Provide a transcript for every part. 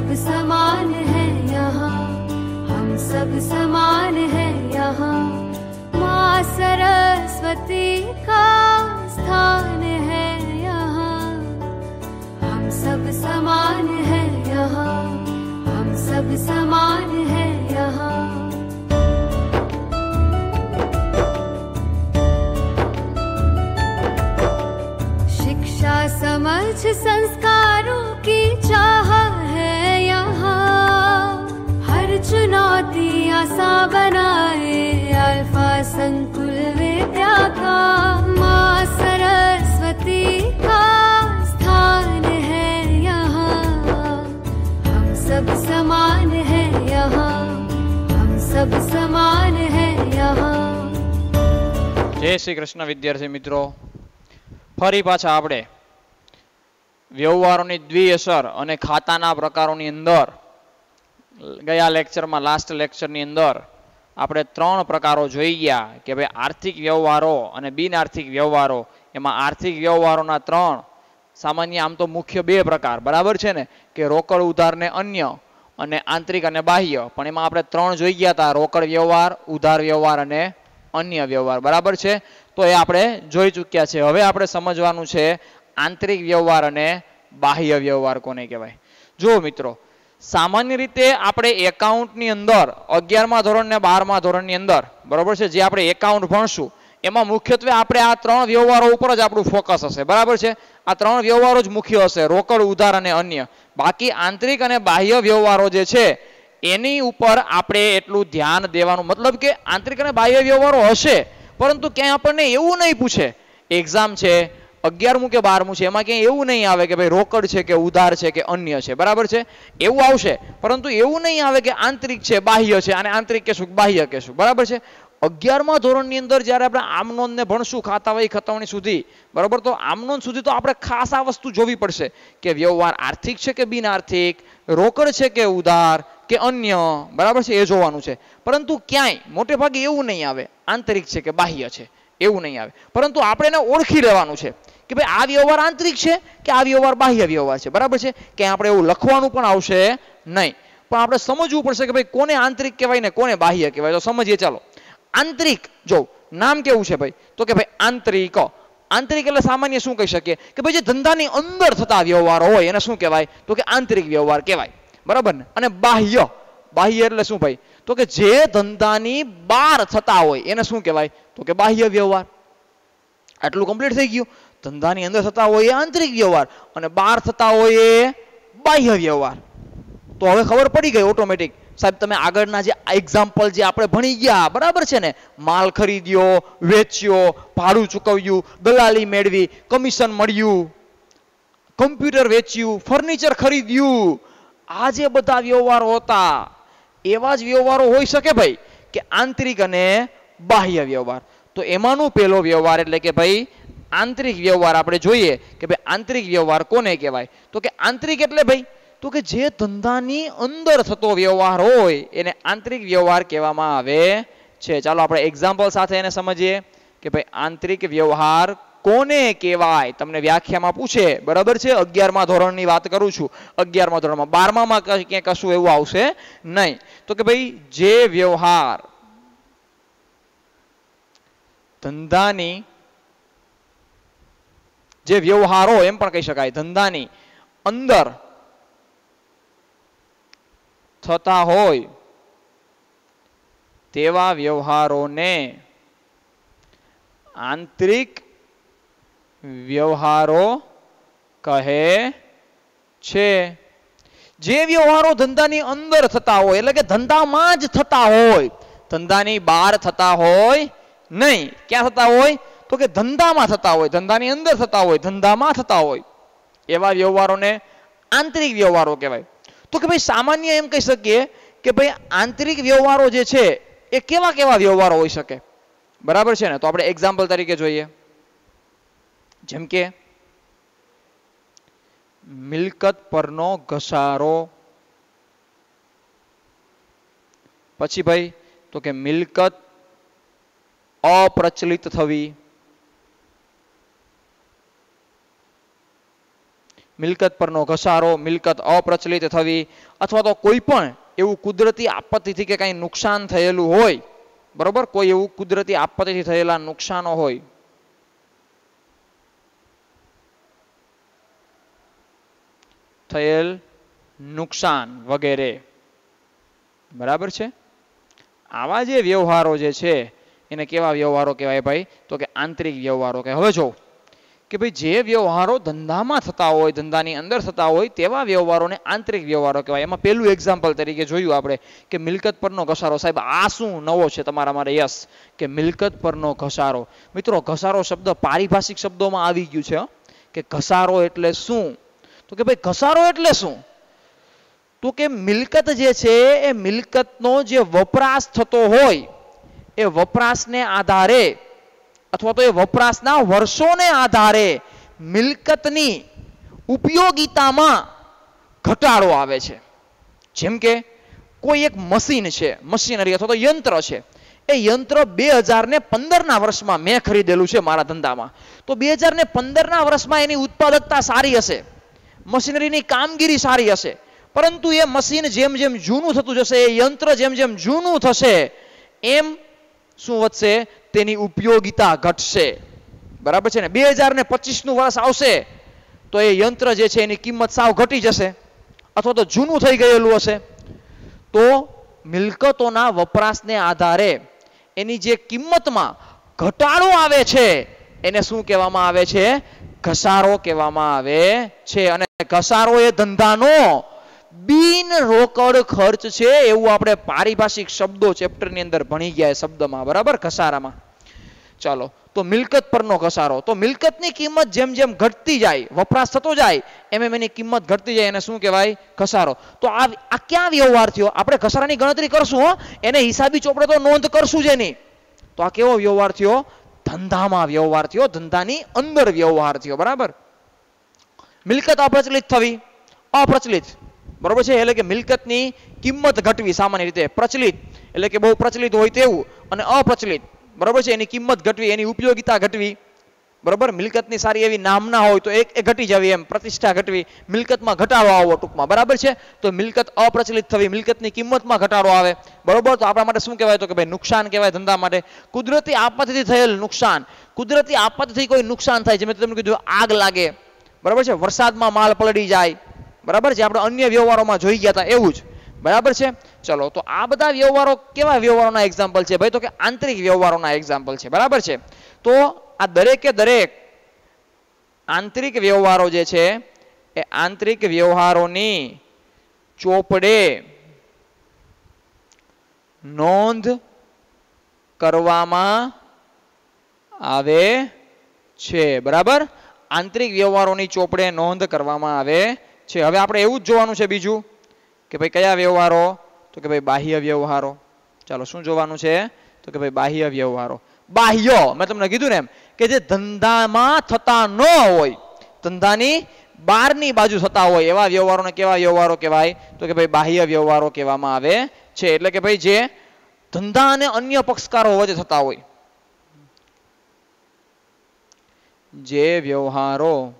सब समान है यहाँ, हम सब समान है यहाँ। माँ सरस्वती का स्थान है यहाँ, हम सब समान है यहाँ, हम सब समान है यहाँ। शिक्षा समझ संस्कारों की चाह है यहाँ, हर चुनौती आसान बनाए अल्फा संकुल विद्या का। माँ सरस्वती का स्थान है यहाँ, हम सब समान है यहाँ, हम सब समान है यहाँ। जय श्री कृष्ण विद्यार्थी मित्रों, फरी पाछा આપણે વ્યવહારોની દ્વિઅસર અને ખાતાના પ્રકારોની અંદર ગયા લેક્ચરમાં લાસ્ટ લેક્ચરની અંદર આપણે ત્રણ પ્રકારો જોઈ ગયા કે ભાઈ આર્થિક વ્યવહારો અને બિન આર્થિક વ્યવહારો। એમાં આર્થિક વ્યવહારોના ત્રણ સામાન્ય આમ તો મુખ્ય બે પ્રકાર બરાબર છે ને કે રોકડ ઉધાર ને અન્ય અને આંતરિક અને બાહ્ય, પણ એમાં આપણે ત્રણ જોઈ ગયા હતા, રોકડ વ્યવહાર, ઉધાર વ્યવહાર અને અન્ય વ્યવહાર બરાબર છે। તો એ આપણે જોઈ ચૂક્યા છે। હવે આપણે સમજવાનું છે આંતરિક વ્યવહાર અને બાહ્ય વ્યવહાર કોને કહેવાય। જો મિત્રો, સામાન્ય રીતે આપણે એકાઉન્ટની અંદર 11મા ધોરણ ને 12મા ધોરણની અંદર બરાબર છે જે આપણે એકાઉન્ટ ભણશું એમાં મુખ્યત્વે આપણે આ ત્રણ વ્યવહારો ઉપર જ આપણું ફોકસ હશે બરાબર છે। આ ત્રણ વ્યવહારો જ મુખ્ય હશે, રોકડ, ઉધાર અને અન્ય। બાકી આંતરિક અને બાહ્ય વ્યવહારો જે છે એની ઉપર આપણે એટલું ધ્યાન દેવાનું, મતલબ કે આંતરિક અને બાહ્ય વ્યવહારો હશે પરંતુ ક્યાંય આપણને એવું નહીં પૂછે, એક્ઝામ છે 11મું કે 12મું છે એમાં ક્યાંય એવું નહીં આવે કે ભાઈ રોકડ છે કે ઉધાર છે કે અન્ય છે બરાબર છે। એવું આવશે પરંતુ એવું નહીં આવે કે આંતરિક છે બાહ્ય છે અને આંતરિક કહેશું બાહ્ય કહેશું બરાબર છે। 11મા ધોરણની અંદર જ્યારે આપણે આમનોંધ ને ભણશું ખાતાવહી ખતવણી સુધી બરાબર, તો આમનોંધ સુધી તો આપણે ખાસ આ વસ્તુ જોવી પડશે કે વ્યવહાર આર્થિક છે કે બિન આર્થિક, રોકડ છે કે ઉધાર કે અન્ય બરાબર છે, એ જોવાનું છે। પરંતુ ક્યાંય મોટે ભાગે એવું નહીં આવે આંતરિક છે કે બાહ્ય છે, એવું નહીં આવે, પરંતુ આપણે એને ઓળખી લેવાનું છે કે ભાઈ આ વ્યવહાર આંતરિક છે કે આ વ્યવહાર બાહ્ય વ્યવહાર છે બરાબર છે। ક્યાંય આપણે એવું લખવાનું પણ આવશે નહીં, પણ આપણે સમજવું પડશે કે ભાઈ કોને આંતરિક કહેવાય ને કોને બાહ્ય કહેવાય। તો સમજીએ ચાલો। આંતરિક જો નામ કેવું છે ભાઈ, તો કે ભાઈ આંતરિક। આંતરિક એટલે સામાન્ય શું કહી શકીએ કે ભાઈ જે ધંધાની અંદર થતા વ્યવહારો હોય એને શું કહેવાય, તો કે આંતરિક વ્યવહાર કહેવાય બરાબર ને। અને બાહ્ય, બાહ્ય એટલે શું ભાઈ, તો કે જે ધંધાની બહાર થતા હોય એને શું કહેવાય, તો કે બાહ્ય વ્યવહાર। આટલું કમ્પ્લીટ થઈ ગયું। ધંધાની અંદર થતા હોય એ આંતરિક વ્યવહાર અને બહાર થતા હોય એ બાહ્ય વ્યવહાર। તો હવે ખબર પડી ગઈ ઓટોમેટિક સાહેબ, તમે આગળના જે એક્ઝામ્પલ જે આપણે ભણી ગયા બરાબર છે ને, માલ ખરીદ્યો, વેચ્યો, ભાડું ચૂકવ્યું, દલાલી મેળવી, કમિશન મળ્યું, કમ્પ્યુટર વેચ્યું, ફર્નિચર ખરીદ્યું, આ જે બધા વ્યવહારો હતા એવા જ વ્યવહારો હોઈ શકે ભાઈ કે આંતરિક અને બાહ્ય વ્યવહાર। તો એમાંનો પહેલો વ્યવહાર એટલે કે ભાઈ આંતરિક વ્યવહાર આપણે જોઈએ કે ભાઈ આંતરિક વ્યવહાર કોને કહેવાય, તો કે આંતરિક એટલે ભાઈ તો કે જે ધંધાની અંદર થતો વ્યવહાર હોય એને આંતરિક વ્યવહાર કહેવામાં આવે છે। ચાલો આપણે એક્ઝામ્પલ સાથે એને સમજીએ કે ભાઈ આંતરિક વ્યવહાર કોને કહેવાય। તમને વ્યાખ્યામાં પૂછે બરાબર છે, 11મા ધોરણની વાત કરું છું, 11મા ધોરણમાં, 12મામાં ક્યાંય કશું એવું આવશે નહીં। તો કે ભાઈ જે વ્યવહાર ધંધાની, જે વ્યવહારો એમ પણ કહી શકાય ધંધાની અંદર થતા હોય તેવા વ્યવહારોને આંતરિક વ્યવહારો કહે છે। જે વ્યવહારો ધંધાની અંદર થતા હોય એટલે કે ધંધામાં જ થતા હોય, ધંધાની બહાર થતા હોય નહીં। ક્યાં થતા હોય, તો કે ધંધામાં થતા હોય, ધંધાની અંદર થતા હોય, ધંધામાં થતા હોય એવા વ્યવહારોને આંતરિક વ્યવહારો કહેવાય। તો કે ભાઈ સામાન્ય એમ કહી શકીએ કે ભાઈ આંતરિક વ્યવહારો જે છે એ કેવા કેવા વ્યવહારો હોઈ શકે બરાબર છે ને। તો આપણે એક્ઝામ્પલ તરીકે જોઈએ, જેમ કે મિલકત પરનો ઘસારો, પછી ભાઈ તો કે મિલકત અપ્રચલિત થવી, મિલકત પરનો ઘસારો, મિલકત અપ્રચલિત થવી, અથવા તો કોઈ પણ એવું કુદરતી આપત્તિથી કે કંઈ નુકસાન થયેલું હોય, બરોબર, કોઈ એવું કુદરતી આપત્તિથી થયેલા નુકસાનો હોય, થયેલ નુકસાન વગેરે, બરાબર છે. આવા જે વ્યવહારો જે છે એને કેવા વ્યવહારો કહેવાય ભાઈ? તો કે આંતરિક વ્યવહારો કહેવાય. હવે જો કે ભાઈ જે વ્યવહારો ધંધામાં થતા હોય, ધંધાની અંદર થતા હોય તેવા વ્યવહારોને આંતરિક વ્યવહારો કહેવાય. એમાં પહેલું એક્ઝામ્પલ તરીકે જોયું આપણે કે મિલકત પરનો ઘસારો. સાહેબ આ શું નવો છે તમારા માટે? યસ, કે મિલકત પરનો ઘસારો. મિત્રો, ઘસારો શબ્દ પારિભાષિક શબ્દોમાં આવી ગયું છે કે ઘસારો એટલે શું? તો કે ભાઈ ઘસારો એટલે શું? તો કે મિલકત જે છે એ મિલકતનો જે વપરાશ થતો હોય એ વપરાશને આધારે અથવા તો એ વપરાશના વર્ષોને આધારે મિલકતની ઉપયોગિતામાં ઘટાડો આવે છે. જેમ કે કોઈ એક મશીન છે, મશીનરી અથવા તો યંત્ર છે, એ યંત્ર 2015ના વર્ષમાં મેં ખરીદેલું છે મારા ધંધામાં. તો 2015ના વર્ષમાં એની ઉત્પાદકતા સારી હશે, મશીનરીની કામગીરી સારી હશે, પરંતુ એ મશીન જેમ જેમ જૂનું થતું જશે, એ યંત્ર જેમ જેમ જૂનું થશે એમ શું વધશે? તેની ઉપયોગિતા ઘટશે. બરાબર છે ને? 2025નું વર્ષ આવશે તો એ યંત્ર જે છે એની કિંમત સાવ ઘટી જશે અથવા તો જૂનું થઈ ગયેલું હશે. તો મિલકતોના વપરાશને આધારે એની જે કિંમતમાં ઘટાડો આવે છે એને શું કહેવામાં આવે છે? ઘસારો કહેવામાં આવે છે. અને ઘસારો એ ધંધાનો બિન રોકડ ખર્ચ છે એવું આપણે પારિભાષિક શબ્દો ચેપ્ટરની અંદર ભણી ગયા શબ્દમાં, બરાબર, ઘસારામાં. ચાલો, તો મિલકત પરનો ઘસારો. તો મિલકતની કિંમત જેમ જેમ ઘટતી જાય, વપરાશ થતો જાય એમ એમ એની કિંમત ઘટતી જાય, એને શું કહેવાય? ઘસારો. તો આ ક્યાં વ્યવહાર થયો? આપણે ઘસારાની ગણતરી કરશું હો, એને હિસાબી ચોપડે તો નોંધ કરશું જ એની. તો આ કેવો વ્યવહાર થયો? ધંધામાં વ્યવહાર થયો, ધંધાની અંદર વ્યવહાર થયો. બરાબર. મિલકત અપ્રચલિત થવી, અપ્રચલિત, બરોબર છે, એટલે કે મિલકતની કિંમત ઘટવી. સામાન્ય રીતે પ્રચલિત એટલે કે બહુ પ્રચલિત હોય તેવું, અને અપ્રચલિત, બરોબર છે, એની કિંમત ઘટવી, એની ઉપયોગિતા ઘટવી. બરોબર, મિલકતની સારી એવી નામના હોય તો એ ઘટી જવી, એમ પ્રતિષ્ઠા ઘટવી, મિલકતમાં ઘટાડો આવવો ટૂંકમાં. બરાબર છે. તો મિલકત અપ્રચલિત થવી, મિલકતની કિંમતમાં ઘટાડો આવે. બરોબર. તો આપણા માટે શું કહેવાય? તો કે ભાઈ નુકસાન કહેવાય ધંધા માટે. કુદરતી આપત્તિથી થયેલ નુકસાન. કુદરતી આપત્તિથી કોઈ નુકસાન થાય, જેમ તમને કીધું આગ લાગે, બરાબર છે, વરસાદમાં માલ પલળી જાય, બરાબર છે, આપણે અન્ય વ્યવહારોમાં જોઈ ગયા હતા એવું જ. બરાબર છે. ચલો, તો આ બધા વ્યવહારો કેવા વ્યવહારોના એક્ઝામ્પલ છે ભાઈ? તો કે આંતરિક વ્યવહારોના એક્ઝામ્પલ છે. બરાબર છે. તો આ દરેકે દરેક આંતરિક વ્યવહારો જે છે એ આંતરિક વ્યવહારોની ચોપડે નોંધ કરવામાં આવે છે. બરાબર. આંતરિક વ્યવહારોની ચોપડે નોંધ કરવામાં આવે છે. હવે આપણે એવું જ જોવાનું છે બીજું કે ભાઈ કયા વ્યવહારો? તો કે ભાઈ બાહ્ય વ્યવહારો. ચાલો, શું જોવાનું છે? તો કે ભાઈ બાહ્ય વ્યવહારો. બાહ્ય, મેં તમને કીધું ને એમ કે જે ધંધામાં થતા ન હોય, ધંધાની બહારની બાજુ થતા હોય એવા વ્યવહારોને કેવા વ્યવહારો કહેવાય? તો કે ભાઈ બાહ્ય વ્યવહારો કહેવામાં આવે છે. એટલે કે ભાઈ જે ધંધા અને અન્ય પક્ષકારો વચ્ચે થતા હોય, જે વ્યવહારો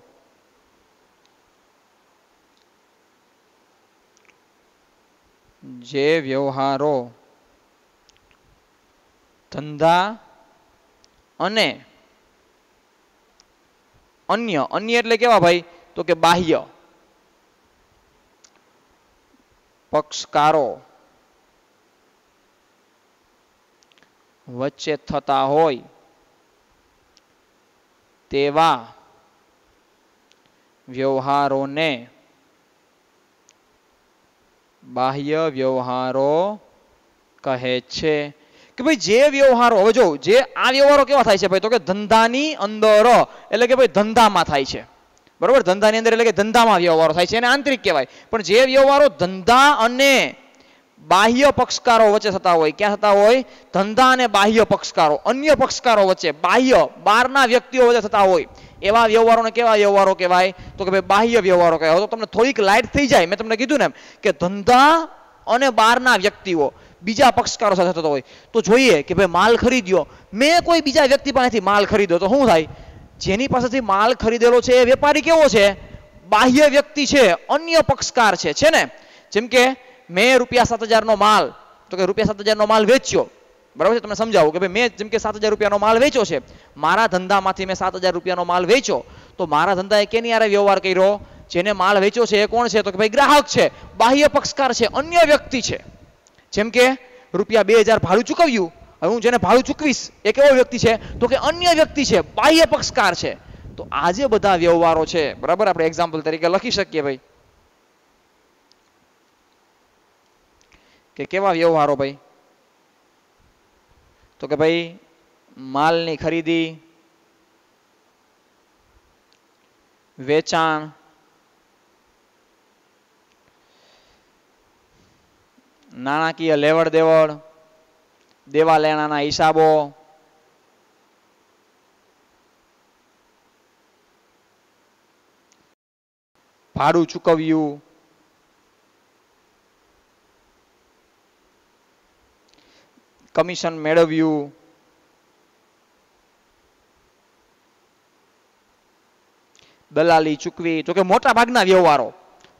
ધંધા અને અન્ય એટલે કેવા ભાઈ? તો કે બાહ્ય પક્ષકારો વચ્ચે થતા હોય તેવા વ્યવહારોને બાહ્ય વ્યવહારો કહે છે. કે ભાઈ જે વ્યવહારો, હવે જો જે આ વ્યવહારો કેવા થાય છે ભાઈ? તો કે ધંધાની અંદર, એટલે કે ભાઈ ધંધામાં થાય છે. બરોબર. ધંધાની અંદર એટલે કે ધંધામાં વ્યવહારો થાય છે, એને આંતરિક કહેવાય. પણ જે વ્યવહારો ધંધા અને બાહ્ય પક્ષકારો વચ્ચે થતા હોય, ક્યાં થતા હોય? ધંધા અને બાહ્ય પક્ષકારો, અન્ય પક્ષકારો વચ્ચે, બાહ્ય બહારના વ્યક્તિઓ વચ્ચે થતા હોય એવા વ્યવહારોને કેવા વ્યવહારો કહેવાય? તો કે ભાઈ બાહ્ય વ્યવહારો કહેવાય. તો તમને થોડીક લાઈટ થઈ જાય. મેં તમને કીધું ને એમ કે ધંધા અને બહારના વ્યક્તિઓ બીજા પક્ષકારો સાથે થતો હોય તો જોઈએ કે ભાઈ માલ ખરીદ્યો, મેં કોઈ બીજા વ્યક્તિ પાસેથી માલ ખરીદ્યો તો શું થાય? જેની પાસેથી માલ ખરીદેલો છે એ વેપારી કેવો છે? બાહ્ય વ્યક્તિ છે, અન્ય પક્ષકાર છે ને? જેમ કે મેં ₹7,000 નો માલ, તો કે ₹7,000 નો માલ વેચ્યો, બરાબર છે? તમને સમજાવું કે ભાઈ મેં જેમ કે ₹7,000 નો માલ વેચ્યો છે, મારા ધંધામાંથી મેં ₹7,000 નો માલ વેચ્યો, તો મારા ધંધાએ કેની હારે વ્યવહાર કર્યો? જેને માલ વેચ્યો છે એ કોણ છે? તો કે ભાઈ ગ્રાહક છે, બાહ્ય પક્ષકાર છે, અન્ય વ્યક્તિ છે. જેમ કે ₹2,000 ભાડું ચૂકવ્યું, હવે હું જેને ભાડું ચૂકવીશ એ કેવો વ્યક્તિ છે? તો કે અન્ય વ્યક્તિ છે, બાહ્ય પક્ષકાર છે. તો આ જે બધા વ્યવહારો છે, બરાબર, આપણે એક્ઝામ્પલ તરીકે લખી શકીએ ભાઈ કે કેવા વ્યવહારો ભાઈ? તો કે ભાઈ માલની ખરીદી, વેચાણ, નાણાકીય લેવડ દેવડ, દેવા લેણાના હિસાબો, ભાડું ચૂકવ્યું, કમિશન મેળવ્યું, દલાલી ચૂકવી. તો કે મોટા ભાગના વ્યવહારો.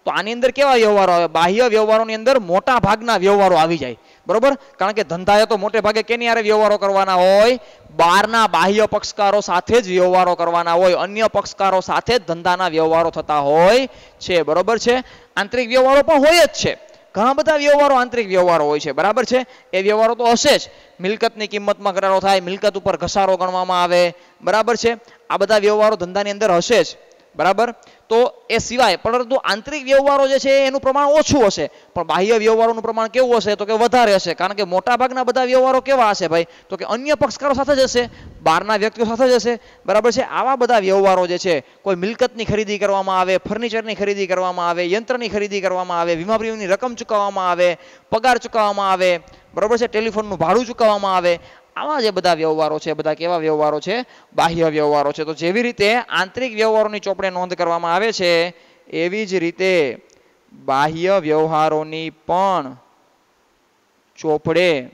તો આની અંદર કેવા વ્યવહારો આવે? બાહ્ય વ્યવહારોની અંદર મોટા ભાગના વ્યવહારો આવી જાય, બરોબર? કારણ કે ધંધાએ તો મોટે ભાગે કેની હારે વ્યવહારો કરવાના હોય? બહારના બાહ્ય પક્ષકારો સાથે જ વ્યવહારો કરવાના હોય, અન્ય પક્ષકારો સાથે જ ધંધાના વ્યવહારો થતા હોય છે, બરોબર છે? આંતરિક વ્યવહારો પણ હોય જ છે, ઘણા બધા વ્યવહારો આંતરિક વ્યવહારો હોય છે, બરાબર છે? એ વ્યવહારો તો હશે જ. મિલકતની કિંમતમાં ઘટાડો થાય, મિલકત ઉપર ઘસારો ગણવામાં આવે, બરાબર છે? આ બધા વ્યવહારો ધંધાની અંદર હશે જ, બરાબર? તો એ સિવાય પરંતુ આંતરિક વ્યવહારો જે છે એનું પ્રમાણ ઓછું હશે, પણ બાહ્ય વ્યવહારોનું પ્રમાણ કેવું હશે? તો કે વધારે હશે. કારણ કે મોટા ભાગના બધા વ્યવહારો કેવા હશે ભાઈ? તો કે અન્ય પક્ષકારો સાથે જ હશે, બહારના વ્યક્તિઓ સાથે જ હશે, બરાબર છે? આવા બધા વ્યવહારો જે છે, કોઈ મિલકતની ખરીદી કરવામાં આવે, ફર્નિચરની ખરીદી કરવામાં આવે, યંત્રની ખરીદી કરવામાં આવે, વીમા પ્રીમિયમની રકમ ચૂકવવામાં આવે, પગાર ચૂકવવામાં આવે, બરાબર છે? ટેલિફોનનું ભાડું ચૂકવવામાં આવે, આવા જે બધા વ્યવહારો છે, બધા કેવા વ્યવહારો છે? બાહ્ય વ્યવહારો છે. તો જેવી રીતે આંતરિક વ્યવહારોની ચોપડે નોંધ કરવામાં આવે છે, એવી જ રીતે બાહ્ય વ્યવહારોની પણ ચોપડે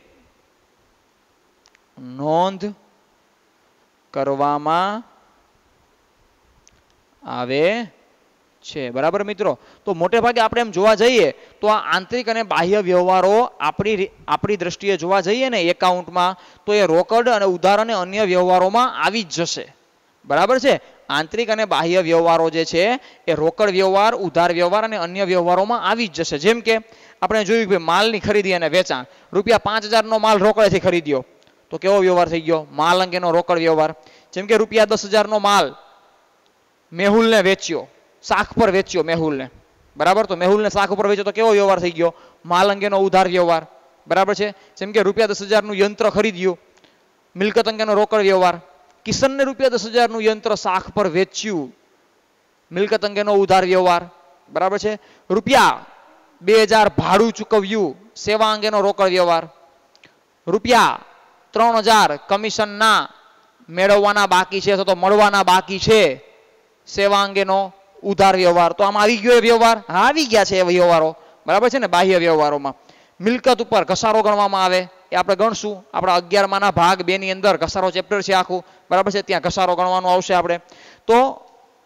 નોંધ કરવામાં આવે છે, બરાબર મિત્રો? તો મોટે ભાગે આપણે એમ જોવા જઈએ તો આ આંતરિક અને બાહ્ય વ્યવહારો આપણી દ્રષ્ટિએ જોવા જઈએ ને એકાઉન્ટમાં, તો એ રોકડ અને ઉધાર અને અન્ય વ્યવહારોમાં આવી જ જશે, બરાબર છે? આંતરિક અને બાહ્ય વ્યવહારો જે છે એ રોકડ વ્યવહાર, ઉધાર વ્યવહાર અને અન્ય વ્યવહારોમાં આવી જ જશે. જેમ કે આપણે જોયું કે માલની ખરીદી અને વેચાણ, ₹5,000 નો માલ રોકડેથી ખરીદ્યો, તો કેવો વ્યવહાર થઈ ગયો? માલ અંગેનો રોકડ વ્યવહાર. જેમ કે ₹10,000 નો માલ મેહુલને વેચ્યો, શાખ પર વેચ્યો મેહુલને, બરાબર? તો મેહુલને શાખ ઉપર વેચ્યો, તો કેવો વ્યવહાર થઈ ગયો? માલ અંગેનો ઉધાર વ્યવહાર, બરાબર છે? જેમ કે ₹10,000 નું યંત્ર ખરીદ્યું, મિલકત અંગેનો રોકડ વ્યવહાર. કિશનને ₹10,000 નું યંત્ર શાખ પર વેચ્યું, મિલકત અંગેનો ઉધાર વ્યવહાર, બરાબર છે? ₹2,000 ભાડું ચૂકવ્યું, સેવા અંગેનો રોકડ વ્યવહાર. ₹3,000 કમિશનના મેળવવાના બાકી છે અથવા તો મળવાના બાકી છે, સેવા અંગેનો ઉધાર વ્યવહાર. તો આમાં આવી ગયો એ વ્યવહાર? હા, આવી ગયા છે એ વ્યવહારો, બરાબર છે ને? બાહ્ય વ્યવહારોમાં મિલકત ઉપર ઘસારો ગણવામાં આવે, એ આપણે ગણશું. આપણા 11 ભાગ 2 ની અંદર ઘસારો ચેપ્ટર છે આખું, બરાબર છે? ત્યાં ઘસારો ગણવાનો આવશે આપણે. તો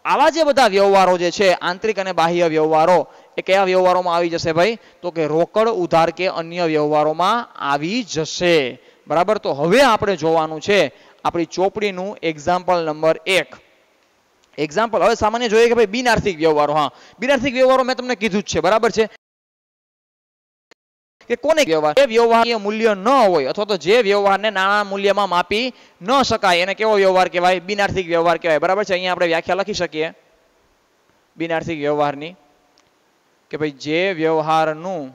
આવા જે બધા વ્યવહારો જે છે, આંતરિક અને બાહ્ય વ્યવહારો, એ કયા વ્યવહારોમાં આવી જશે ભાઈ? તો કે રોકડ, ઉધાર કે અન્ય વ્યવહારોમાં આવી જશે, બરાબર? તો હવે આપણે જોવાનું છે આપણી ચોપડીનું એક્ઝામ્પલ નંબર 1. એક્ઝામ્પલ હવે સામાન્ય જોઈએ કે ભાઈ બિનઆર્થિક વ્યવહારો. હા, બિનઆર્થિક વ્યવહારો મેં તમને કીધું જ છે, બરાબર છે? કે કોને વ્યવહાર? જે વ્યવહારીય મૂલ્ય ન હોય અથવા તો જે વ્યવહારને નાણાં મૂલ્યમાં માપી ન શકાય, એને કેવો વ્યવહાર કહેવાય? બિનઆર્થિક વ્યવહાર કહેવાય, બરાબર છે? અહીંયા આપણે વ્યાખ્યા લખી શકીએ બિનઆર્થિક વ્યવહારની કે ભાઈ જે વ્યવહારનું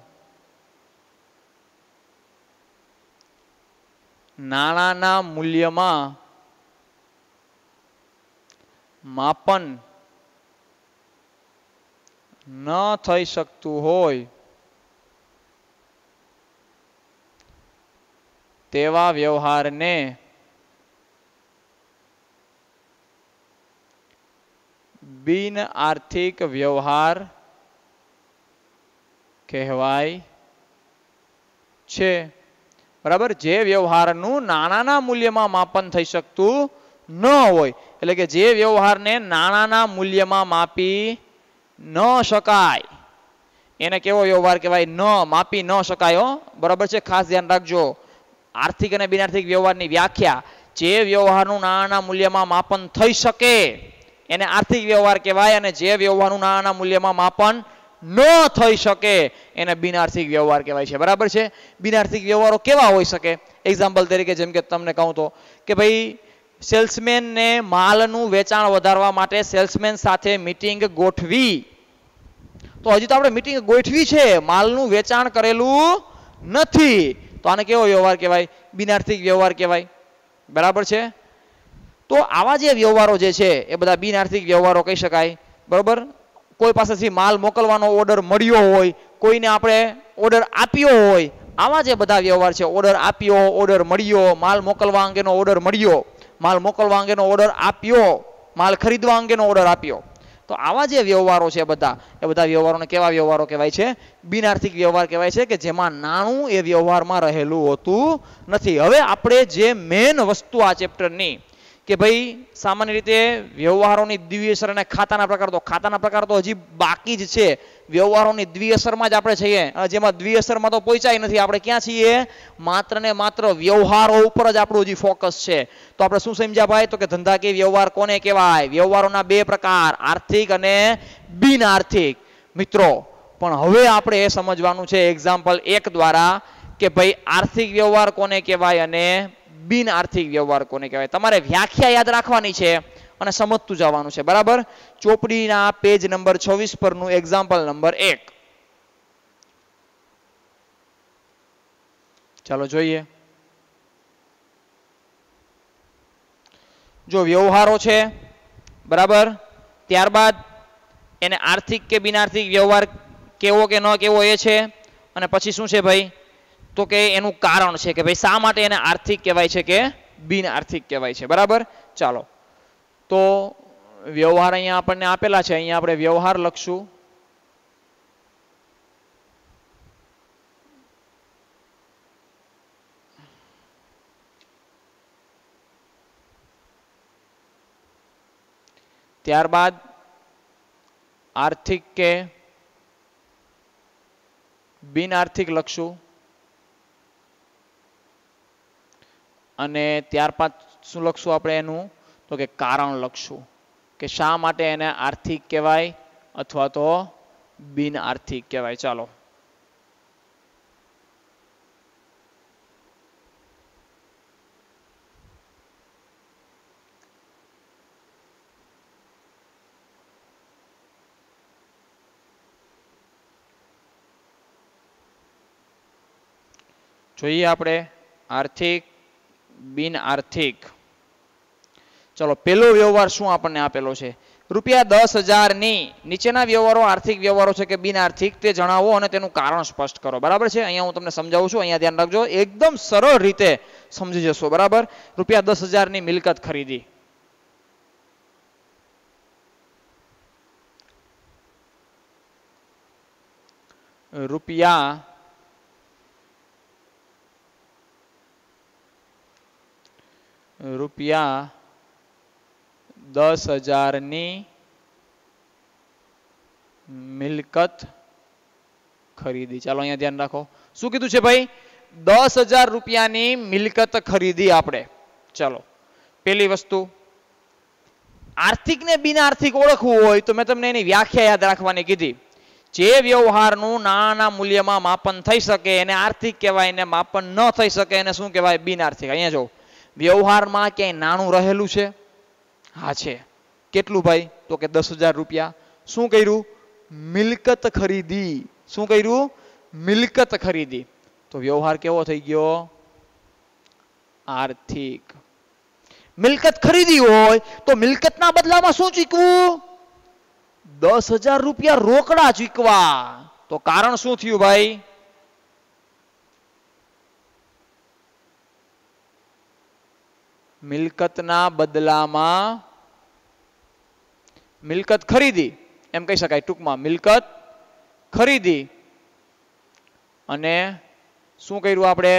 નાણાંના મૂલ્યમાં માપન ન થઈ શકતું હોય તેવા વ્યવહારને બિન આર્થિક વ્યવહાર કહેવાય છે, બરાબર? જે વ્યવહારનું નાણાંના મૂલ્યમાં માપન થઈ શકતું ન હોય, એટલે કે જે વ્યવહારને નાણાંના મૂલ્યમાં માપી ન શકાય એને કેવો વ્યવહાર કહેવાય? ન માપી ન શકાય હો, બરાબર છે, ખાસ ધ્યાન રાખજો. આર્થિક અને બિનઆર્થિક વ્યવહારની વ્યાખ્યા, જે વ્યવહારનું નાણાંના મૂલ્યમાં માપન થઈ શકે એને આર્થિક વ્યવહાર કહેવાય, અને જે વ્યવહારનું નાણાંના મૂલ્યમાં માપન ન થઈ શકે એને બિનઆર્થિક વ્યવહાર કહેવાય છે. બરાબર છે. બિનઆર્થિક વ્યવહારો કેવા હોઈ શકે? એક્ઝામ્પલ તરીકે જેમ કે તમને કહું તો કે ભાઈ સેલ્સમેનને માલનું વેચાણ વધારવા માટે સેલ્સમેન સાથે મીટિંગ ગોઠવી. તો હજી તો આપણે મીટિંગ ગોઠવી છે, માલનું વેચાણ કરેલું નથી, તો આને કેવો વ્યવહાર કહેવાય? બિનઆર્થિક વ્યવહાર કહેવાય. બરાબર છે. તો આવા જે વ્યવહારો જે છે એ બધા બિનઆર્થિક વ્યવહારો કહી શકાય. બરાબર. કોઈ પાસેથી માલ મોકલવાનો ઓર્ડર મળ્યો હોય, કોઈને આપણે ઓર્ડર આપ્યો હોય, આવા જે બધા વ્યવહાર છે, ઓર્ડર આપ્યો, ઓર્ડર મળ્યો, માલ મોકલવા અંગેનો ઓર્ડર મળ્યો, માલ મોકલવા અંગેનો ઓર્ડર આપ્યો, માલ ખરીદવા અંગેનો ઓર્ડર આપ્યો, તો આવા જે વ્યવહારો છે બધા, એ બધા વ્યવહારોને કેવા વ્યવહારો કહેવાય છે? બિનઆર્થિક વ્યવહાર કહેવાય છે, કે જેમાં નાણું એ વ્યવહારમાં રહેલું હોતું નથી. હવે આપણે જે મેન વસ્તુ આ ચેપ્ટરની કે ભાઈ સામાન્ય રીતે વ્યવહારોની દ્વિઅસર અને ખાતાના પ્રકાર, તો ખાતાના પ્રકાર તો હજી બાકી જ છે. વ્યવહારોની દ્વિઅસરમાં જ આપણે છીએ, જેમાં દ્વિઅસરમાં તો પહોંચાય નથી. આપણે ક્યાં છીએ? માત્ર ને માત્ર વ્યવહારો ઉપર જ આપણું હજી ફોકસ છે. તો આપણે શું સમજ્યા ભાઈ? તો કે ધંધાકીય વ્યવહાર કોને કહેવાય? વ્યવહારોના બે પ્રકાર, આર્થિક અને બિનઆર્થિક. મિત્રો પણ હવે આપણે એ સમજવાનું છે એક્ઝામ્પલ 1 દ્વારા કે ભાઈ આર્થિક વ્યવહાર કોને કહેવાય અને બિનઆર્થિક વ્યવહાર કોને કહેવાય. તમારે વ્યાખ્યા યાદ રાખવાની છે અને સમજતું જવાનું છે. બરાબર. ચોપડીના પેજ નંબર 26 પરનું એક્ઝામ્પલ નંબર 1. ચાલો જોઈએ. જો વ્યવહારો છે, બરાબર, ત્યારબાદ એને આર્થિક કે બિનઆર્થિક વ્યવહાર કેવો કે ન કેવો એ છે, અને પછી શું છે ભાઈ? તો કે એનું કારણ છે કે ભાઈ શા માટે એને આર્થિક કહેવાય છે કે બિનઆર્થિક કહેવાય છે. બરાબર. ચાલો, તો વ્યવહાર અહીંયા આપણને આપેલા છે, અહીંયા આપણે વ્યવહાર લખશું. ત્યારબાદ આર્થિક કે બિનઆર્થિક લખશું, અને ત્યારબાદ શું લખશું આપણે? એનું તો કે કારણ લખશું કે શા માટે એને આર્થિક કહેવાય અથવા તો બિનઆર્થિક કહેવાય. ચાલો, જોઈએ આપણે આર્થિક બિનઆર્થિક. ચલો, પેલો વ્યવહાર શું આપણને આપેલો છે? ₹10,000 ની નીચેના વ્યવહારો આર્થિક વ્યવહારો છે કે બિનઆર્થિક તે જણાવો અને તેનું કારણ સ્પષ્ટ કરો. બરાબર છે. અહીંયા હું તમને સમજાવું છું, અહીંયા ધ્યાન રાખજો, એકદમ સરળ રીતે સમજી જશો. બરાબર. ₹10,000 ની મિલકત ખરીદી. ₹10,000 ની મિલકત ખરીદી. ચાલો અહીંયા ધ્યાન રાખો. શું કીધું છે ભાઈ? ₹10,000 ની મિલકત ખરીદી આપણે. ચાલો, પેલી વસ્તુ, આર્થિક ને બિનઆર્થિક ઓળખવું હોય તો મેં તમને એની વ્યાખ્યા યાદ રાખવાની કીધી. જે વ્યવહારનું નાણાંના મૂલ્યમાં માપન થઈ શકે એને આર્થિક કહેવાય, ને માપન ન થઈ શકે એને શું કહેવાય? બિનઆર્થિક. અહીંયા જો વ્યવહારમાં ક્યાંય નાણું રહેલું છે? હા છે. કેટલું ભાઈ? તો કે ₹10,000. શું કર્યું? મિલકત ખરીદી. શું કર્યું? મિલકત ખરીદી. તો વ્યવહાર કેવો થઈ ગયો? આર્થિક. મિલકત ખરીદી હોય તો મિલકતના બદલામાં શું ચૂકવું? ₹10,000 રોકડા ચૂકવા. તો કારણ શું થયું ભાઈ? મિલકતના બદલામાં મિલકત ખરીદી, એમ કહી શકાય ટૂંકમાં. મિલકત ખરીદી અને શું કર્યું આપણે?